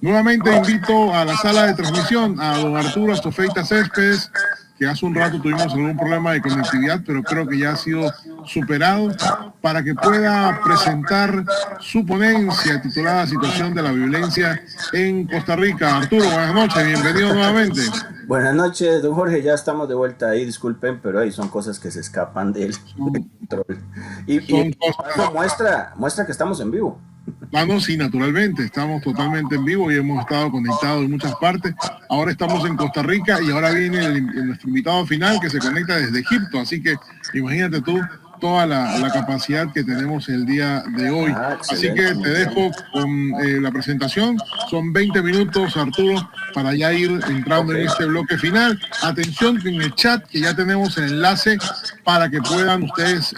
Nuevamente invito a la sala de transmisión a don Arturo Astofeita Céspedes, que hace un rato tuvimos algún problema de conectividad, pero creo que ya ha sido superado, para que pueda presentar su ponencia titulada Situación de la Violencia en Costa Rica. Arturo, buenas noches, bienvenido nuevamente. Buenas noches, don Jorge, ya estamos de vuelta ahí, disculpen, pero ahí son cosas que se escapan del control. Y Son eso cosas. muestra que estamos en vivo. No, sí, naturalmente, estamos totalmente en vivo y hemos estado conectados en muchas partes. Ahora estamos en Costa Rica y ahora viene nuestro invitado final que se conecta desde Egipto, así que imagínate tú toda la capacidad que tenemos el día de hoy. Así Excelente, que muy te bien. dejo con la presentación. Son 20 minutos, Arturo, para ya ir entrando Ok, en este bloque final. Atención en el chat, que ya tenemos el enlace para que puedan ustedes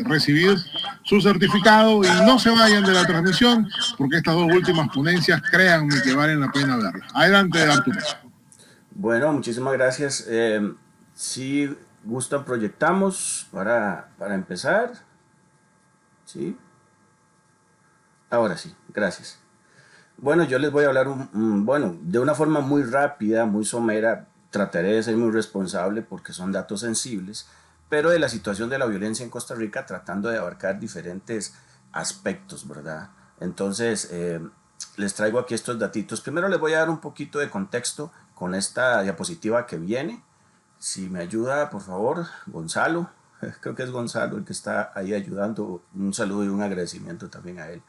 recibir su certificado y no se vayan de la transmisión, porque estas dos últimas ponencias, créanme que valen la pena verlas. Adelante, Arturo. bueno, muchísimas gracias. Si gustan, proyectamos para empezar. Sí, ahora sí, gracias. Bueno, yo les voy a hablar, bueno, de una forma muy rápida, muy somera. Trataré de ser muy responsable porque son datos sensibles, pero de la situación de la violencia en Costa Rica, tratando de abarcar diferentes aspectos, ¿verdad? Entonces, les traigo aquí estos datitos. Primero les voy a dar un poquito de contexto con esta diapositiva que viene. Si me ayuda, por favor, Gonzalo. Creo que es Gonzalo el que está ahí ayudando. Un saludo y un agradecimiento también a él.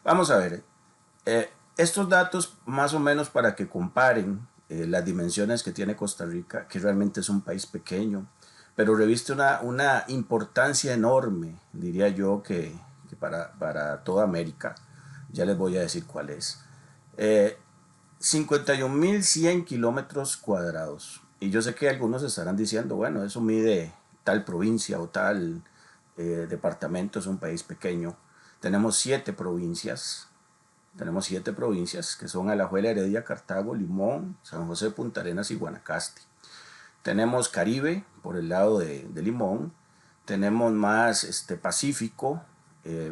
Vamos a ver. Estos datos, más o menos para que comparen las dimensiones que tiene Costa Rica, que realmente es un país pequeño, pero reviste una importancia enorme, diría yo, que para toda América. Ya les voy a decir cuál es. 51.100 kilómetros cuadrados. Y yo sé que algunos estarán diciendo, bueno, eso mide tal provincia o tal departamento, es un país pequeño. Tenemos 7 provincias. Tenemos 7 provincias que son Alajuela, Heredia, Cartago, Limón, San José, Punta Arenas y Guanacaste. Tenemos Caribe por el lado de Limón. Tenemos más Pacífico,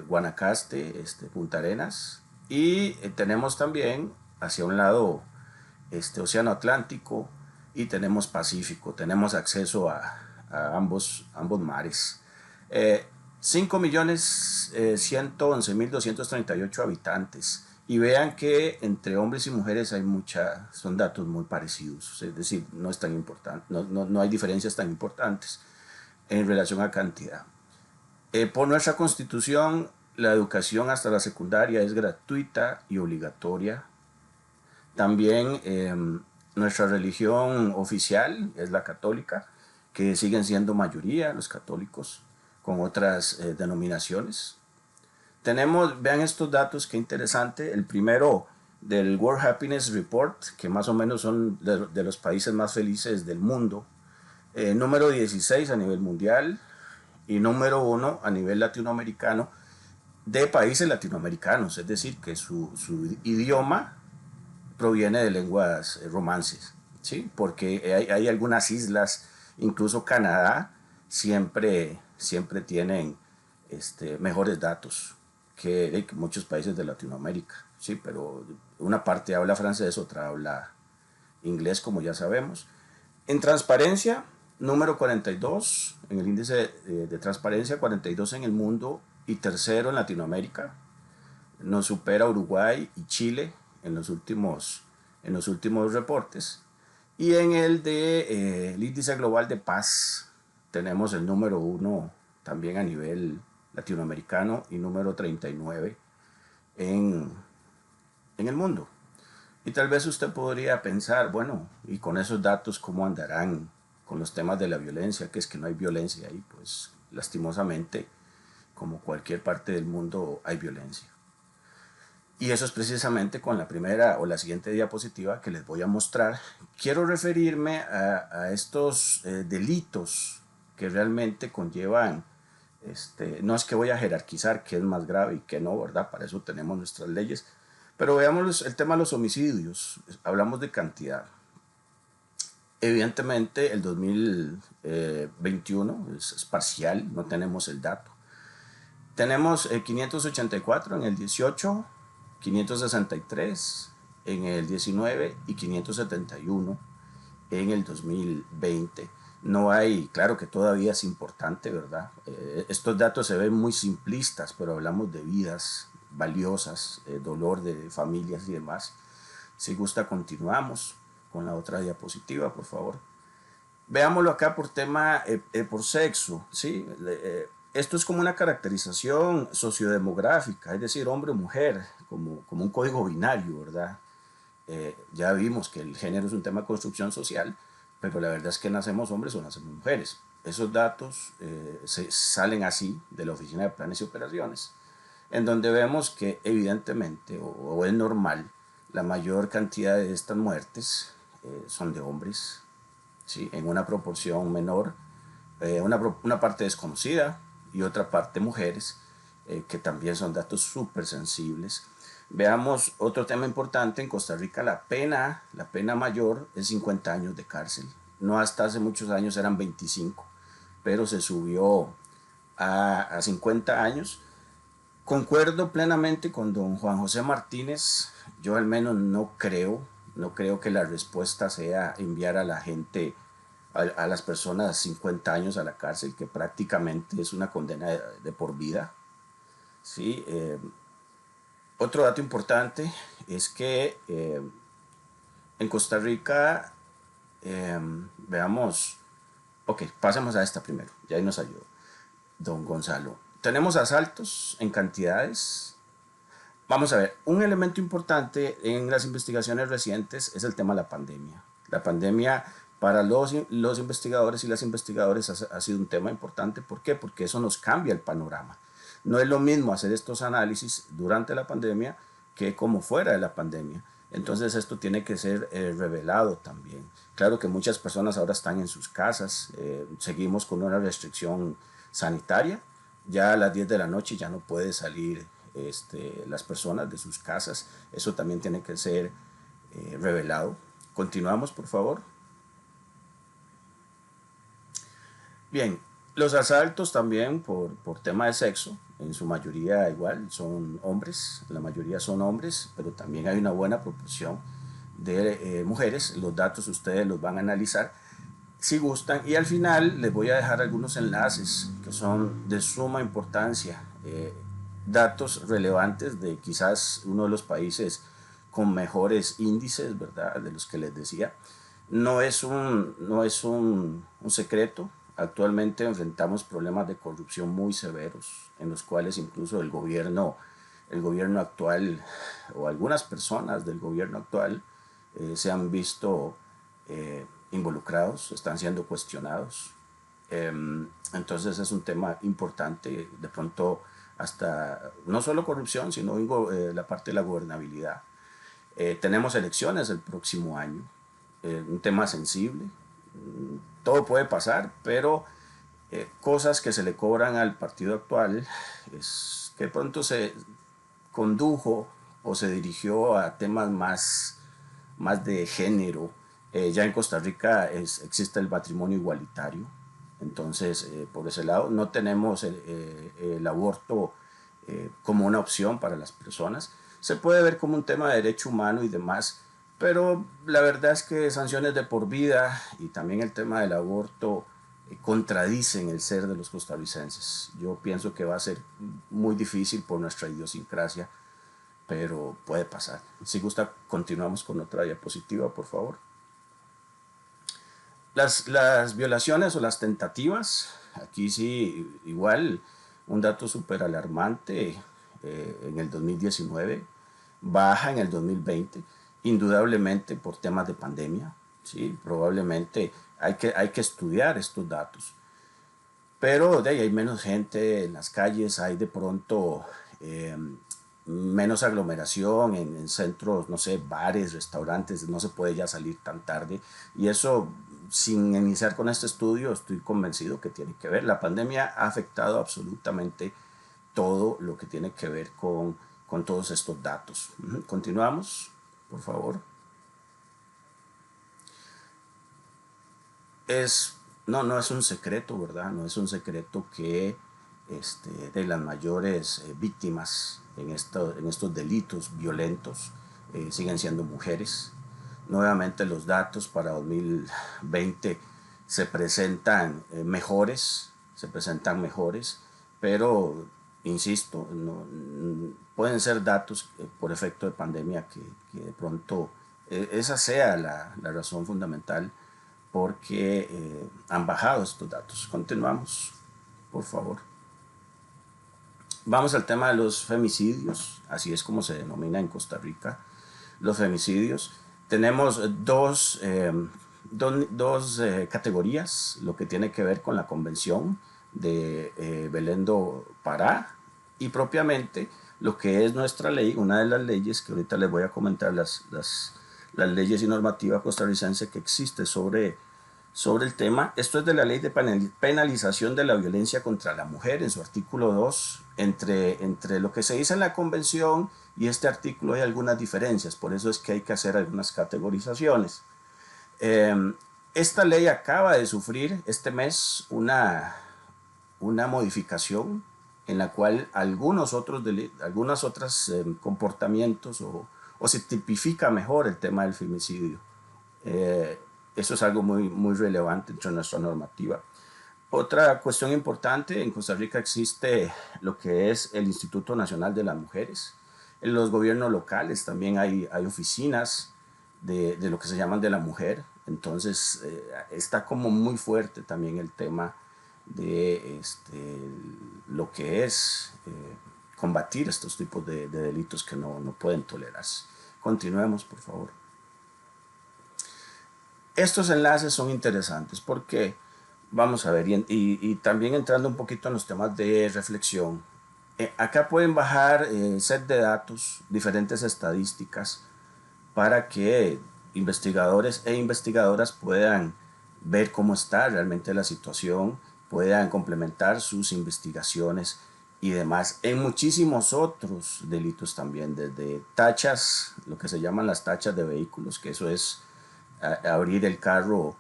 Guanacaste, Punta Arenas. Y tenemos también hacia un lado Océano Atlántico y tenemos Pacífico. Tenemos acceso a ambos mares. 5.111.238 habitantes. Y vean que entre hombres y mujeres son datos muy parecidos, es decir, no es tan importante, no hay diferencias tan importantes en relación a cantidad. Por nuestra constitución, la educación hasta la secundaria es gratuita y obligatoria. También nuestra religión oficial es la católica, que siguen siendo mayoría los católicos, con otras denominaciones. Vean estos datos, qué interesante. El primero del World Happiness Report, que más o menos son de los países más felices del mundo. Número 16 a nivel mundial y número 1 a nivel latinoamericano, de países latinoamericanos, es decir, que su idioma proviene de lenguas romances, ¿sí? Porque hay algunas islas, incluso Canadá, siempre tienen mejores datos que muchos países de Latinoamérica, ¿sí? Pero una parte habla francés, otra habla inglés, como ya sabemos. En transparencia, número 42 en el índice de transparencia, 42 en el mundo y tercero en Latinoamérica. Nos supera Uruguay y Chile en los últimos reportes. Y en el índice global de paz tenemos el número 1 también a nivel latinoamericano y número 39 en, en el mundo. Y tal vez usted podría pensar, bueno, y con esos datos, ¿cómo andarán con los temas de la violencia? Que es que no hay violencia ahí, pues lastimosamente, como cualquier parte del mundo, hay violencia. Y eso es precisamente con la primera o la siguiente diapositiva que les voy a mostrar. Quiero referirme a estos delitos que realmente conllevan, no es que voy a jerarquizar qué es más grave y qué no, ¿verdad? Para eso tenemos nuestras leyes. Pero veamos el tema de los homicidios. Hablamos de cantidad. Evidentemente el 2021 es parcial, no tenemos el dato. Tenemos 584 en el 18, 563 en el 19 y 571 en el 2020. No hay, claro que todavía es importante, ¿verdad? Estos datos se ven muy simplistas, pero hablamos de vidas valiosas, dolor de familias y demás. Si gusta, continuamos con la otra diapositiva, por favor. Veámoslo acá por tema, por sexo, ¿sí? Esto es como una caracterización sociodemográfica, es decir, hombre o mujer, como un código binario, ¿verdad? Ya vimos que el género es un tema de construcción social, pero la verdad es que nacemos hombres o nacemos mujeres. Esos datos salen así de la Oficina de Planes y Operaciones, en donde vemos que evidentemente, o es normal, la mayor cantidad de estas muertes son de hombres, ¿sí? En una proporción menor, una parte desconocida y otra parte mujeres, que también son datos súper sensibles. Veamos otro tema importante. En Costa Rica la pena mayor es 50 años de cárcel. No, hasta hace muchos años eran 25, pero se subió a 50 años. Concuerdo plenamente con don Juan José Martínez. Yo al menos no creo que la respuesta sea enviar a la gente, a las personas 50 años a la cárcel, que prácticamente es una condena de por vida. ¿Sí? Otro dato importante es que en Costa Rica, veamos, ok, pasemos a esta primero, ya ahí nos ayudó don Gonzalo. Tenemos asaltos en cantidades. Vamos a ver, un elemento importante en las investigaciones recientes es el tema de la pandemia. La pandemia para los investigadores y las investigadoras ha sido un tema importante. ¿Por qué? Porque eso nos cambia el panorama. No es lo mismo hacer estos análisis durante la pandemia que como fuera de la pandemia. Entonces esto tiene que ser revelado también. Claro que muchas personas ahora están en sus casas, seguimos con una restricción sanitaria, ya a las 10 de la noche ya no puede salir las personas de sus casas, eso también tiene que ser revelado. Continuamos, por favor. Bien, los asaltos también por tema de sexo, en su mayoría igual son hombres, la mayoría son hombres, pero también hay una buena proporción de mujeres. Los datos ustedes los van a analizar si gustan, y al final les voy a dejar algunos enlaces que son de suma importancia, datos relevantes de quizás uno de los países con mejores índices, ¿verdad? De los que les decía. No es un secreto. Actualmente enfrentamos problemas de corrupción muy severos, en los cuales incluso el gobierno actual o algunas personas del gobierno actual se han visto involucrados, están siendo cuestionados. Entonces es un tema importante, de pronto hasta no solo corrupción, sino la parte de la gobernabilidad. Tenemos elecciones el próximo año, un tema sensible. Todo puede pasar, pero cosas que se le cobran al partido actual es que de pronto se condujo o se dirigió a temas más de género. Ya en Costa Rica existe el matrimonio igualitario, entonces por ese lado no tenemos el aborto como una opción para las personas. Se puede ver como un tema de derecho humano y demás, pero la verdad es que sanciones de por vida y también el tema del aborto contradicen el ser de los costarricenses. Yo pienso que va a ser muy difícil por nuestra idiosincrasia, pero puede pasar. Si gusta, continuamos con otra diapositiva, por favor. Las violaciones o las tentativas, aquí sí, igual, un dato súper alarmante en el 2019, baja en el 2020, indudablemente por temas de pandemia, ¿sí? Probablemente hay que estudiar estos datos. Pero de ahí hay menos gente en las calles, hay de pronto menos aglomeración en centros, no sé, bares, restaurantes, no se puede ya salir tan tarde. Y eso, sin iniciar con este estudio, estoy convencido que tiene que ver. La pandemia ha afectado absolutamente todo lo que tiene que ver con todos estos datos. Continuamos, por favor. No es un secreto, ¿verdad? No es un secreto que de las mayores víctimas en estos delitos violentos siguen siendo mujeres. Nuevamente los datos para 2020 se presentan mejores, pero insisto, pueden ser datos por efecto de pandemia que de pronto esa sea la razón fundamental porque han bajado estos datos. Continuamos, por favor. Vamos al tema de los femicidios, así es como se denomina en Costa Rica, los femicidios. Tenemos dos categorías, lo que tiene que ver con la convención de Belén do Pará y propiamente lo que es nuestra ley, una de las leyes que ahorita les voy a comentar, las leyes y normativa costarricense que existe sobre el tema. Esto es de la ley de penalización de la violencia contra la mujer en su artículo 2. Entre lo que se dice en la convención y este artículo hay algunas diferencias, por eso es que hay que hacer algunas categorizaciones. Esta ley acaba de sufrir este mes una modificación en la cual algunos otros comportamientos o se tipifica mejor el tema del femicidio. Eso es algo muy relevante dentro de nuestra normativa. Otra cuestión importante, en Costa Rica existe lo que es el Instituto Nacional de las Mujeres. En los gobiernos locales también hay oficinas de lo que se llaman de la mujer. Entonces está como muy fuerte también el tema de lo que es combatir estos tipos de delitos que no pueden tolerarse. Continuemos, por favor. Estos enlaces son interesantes porque, vamos a ver, y también entrando un poquito en los temas de reflexión, acá pueden bajar set de datos, diferentes estadísticas, para que investigadores e investigadoras puedan ver cómo está realmente la situación, puedan complementar sus investigaciones y demás. En muchísimos otros delitos también, desde tachas, lo que se llaman las tachas de vehículos, que eso es abrir el carro,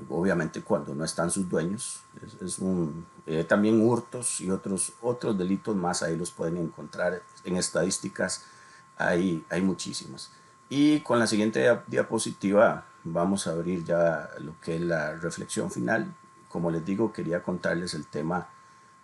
obviamente cuando no están sus dueños. También hurtos y otros delitos más, ahí los pueden encontrar en estadísticas, hay muchísimas. Y con la siguiente diapositiva vamos a abrir ya lo que es la reflexión final. Como les digo, quería contarles el tema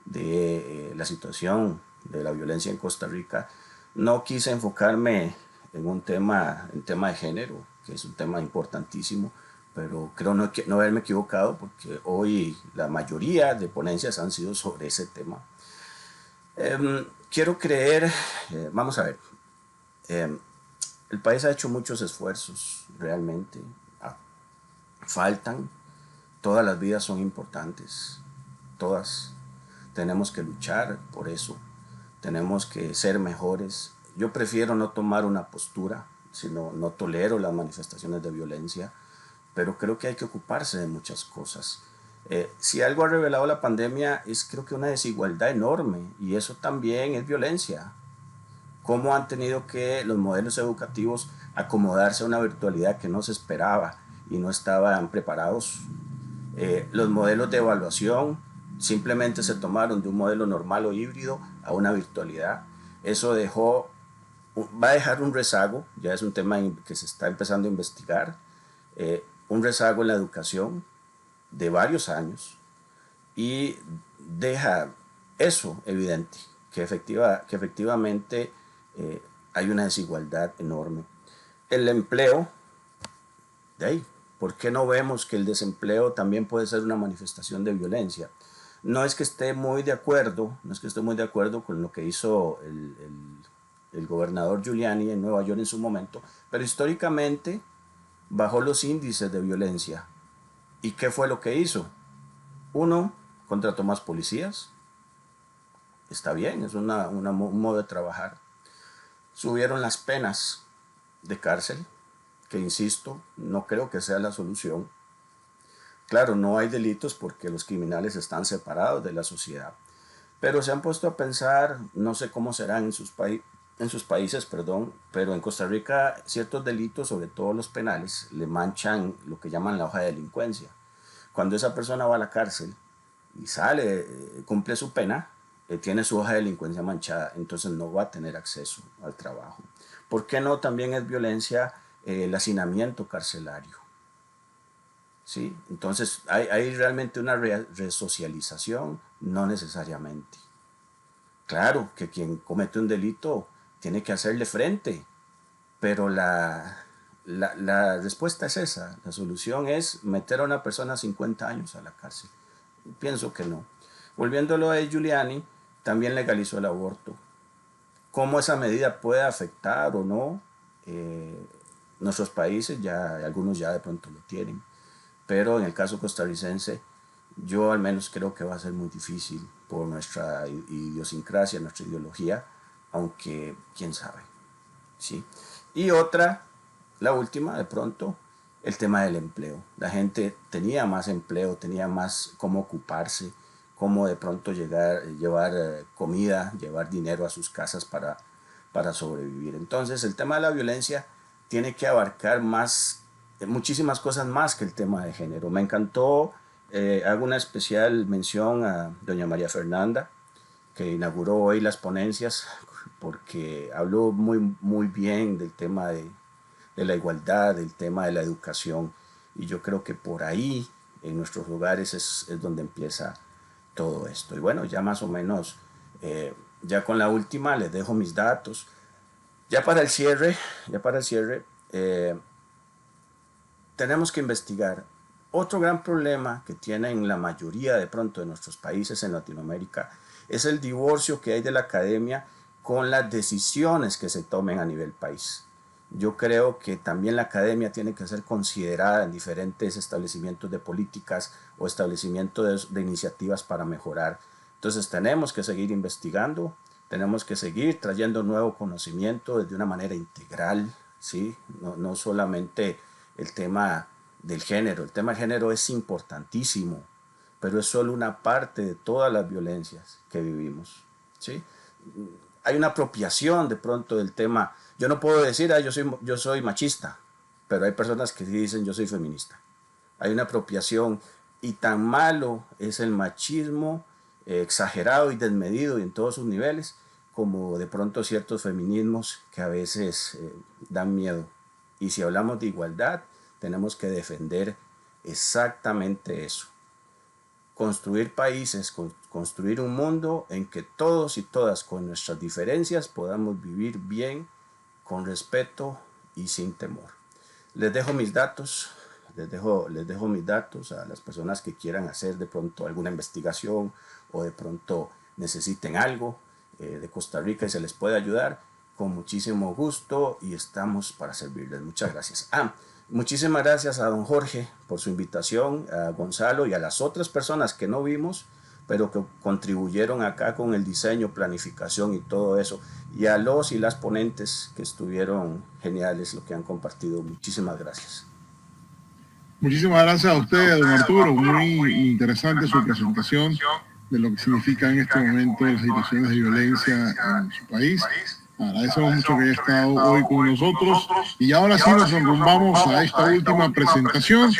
de la situación de la violencia en Costa Rica. No quise enfocarme en un tema de género, que es un tema importantísimo, pero creo no haberme equivocado porque hoy la mayoría de ponencias han sido sobre ese tema. Quiero creer, vamos a ver, el país ha hecho muchos esfuerzos realmente, faltan, todas las vidas son importantes, todas, tenemos que luchar por eso, tenemos que ser mejores. Yo prefiero no tomar una postura, sino no tolero las manifestaciones de violencia, pero creo que hay que ocuparse de muchas cosas. Si algo ha revelado la pandemia es creo que una desigualdad enorme y eso también es violencia. Cómo han tenido que los modelos educativos acomodarse a una virtualidad que no se esperaba y no estaban preparados. Los modelos de evaluación simplemente se tomaron de un modelo normal o híbrido a una virtualidad. Eso va a dejar un rezago, ya es un tema que se está empezando a investigar, un rezago en la educación de varios años y deja eso evidente, que efectivamente hay una desigualdad enorme. El empleo, de ahí, ¿por qué no vemos que el desempleo también puede ser una manifestación de violencia? No es que esté muy de acuerdo con lo que hizo el gobernador Giuliani en Nueva York en su momento, pero históricamente bajó los índices de violencia. ¿Y qué fue lo que hizo? Uno, contrató más policías. Está bien, es un modo de trabajar. Subieron las penas de cárcel, que insisto, no creo que sea la solución. Claro, no hay delitos porque los criminales están separados de la sociedad, pero se han puesto a pensar, no sé cómo serán en sus países, pero en Costa Rica ciertos delitos, sobre todo los penales, le manchan lo que llaman la hoja de delincuencia. Cuando esa persona va a la cárcel y sale, cumple su pena, tiene su hoja de delincuencia manchada, entonces no va a tener acceso al trabajo. ¿Por qué no también es violencia el hacinamiento carcelario? ¿Sí? Entonces, ¿hay realmente una resocialización? No necesariamente. Claro que quien comete un delito tiene que hacerle frente, pero la respuesta es esa. La solución es meter a una persona 50 años a la cárcel. Pienso que no. Volviendo a lo de Giuliani, también legalizó el aborto. ¿Cómo esa medida puede afectar o no? Nuestros países, ya algunos ya de pronto lo tienen, pero en el caso costarricense, yo al menos creo que va a ser muy difícil por nuestra idiosincrasia, nuestra ideología, aunque quién sabe, ¿sí? Y otra, la última, de pronto, el tema del empleo. La gente tenía más empleo, tenía más cómo ocuparse, cómo de pronto llevar comida, llevar dinero a sus casas para sobrevivir. Entonces, el tema de la violencia tiene que abarcar muchísimas cosas más que el tema de género. Me encantó, hago una especial mención a doña María Fernanda, que inauguró hoy las ponencias, porque habló muy bien del tema de la igualdad, del tema de la educación, y yo creo que por ahí, en nuestros hogares, es donde empieza todo esto. Y bueno, ya más o menos, ya con la última les dejo mis datos. Ya para el cierre, tenemos que investigar. Otro gran problema que tienen la mayoría de pronto de nuestros países en Latinoamérica es el divorcio que hay de la academia con las decisiones que se tomen a nivel país. Yo creo que también la academia tiene que ser considerada en diferentes establecimientos de políticas o establecimientos de iniciativas para mejorar. Entonces tenemos que seguir investigando, tenemos que seguir trayendo nuevo conocimiento desde una manera integral, ¿sí? No solamente el tema del género. El tema del género es importantísimo, pero es solo una parte de todas las violencias que vivimos, ¿sí? Hay una apropiación de pronto del tema. Yo no puedo decir, yo soy machista, pero hay personas que sí dicen, yo soy feminista. Hay una apropiación, y tan malo es el machismo exagerado y desmedido y en todos sus niveles, como de pronto ciertos feminismos que a veces dan miedo. Y si hablamos de igualdad, tenemos que defender exactamente eso. Construir países, construir un mundo en que todos y todas, con nuestras diferencias, podamos vivir bien, con respeto y sin temor. Les dejo mis datos, les dejo mis datos a las personas que quieran hacer de pronto alguna investigación o de pronto necesiten algo de Costa Rica y se les puede ayudar. Con muchísimo gusto y estamos para servirles. Muchas gracias. Muchísimas gracias a don Jorge por su invitación, a Gonzalo y a las otras personas que no vimos, pero que contribuyeron acá con el diseño, planificación y todo eso, y a los y las ponentes que estuvieron geniales lo que han compartido. Muchísimas gracias. Muchísimas gracias a usted, don Arturo. Muy interesante su presentación de lo que significa en este momento las situaciones de violencia en su país. Agradecemos mucho que haya estado hoy con nosotros y ahora sí nos enrumbamos a esta última presentación.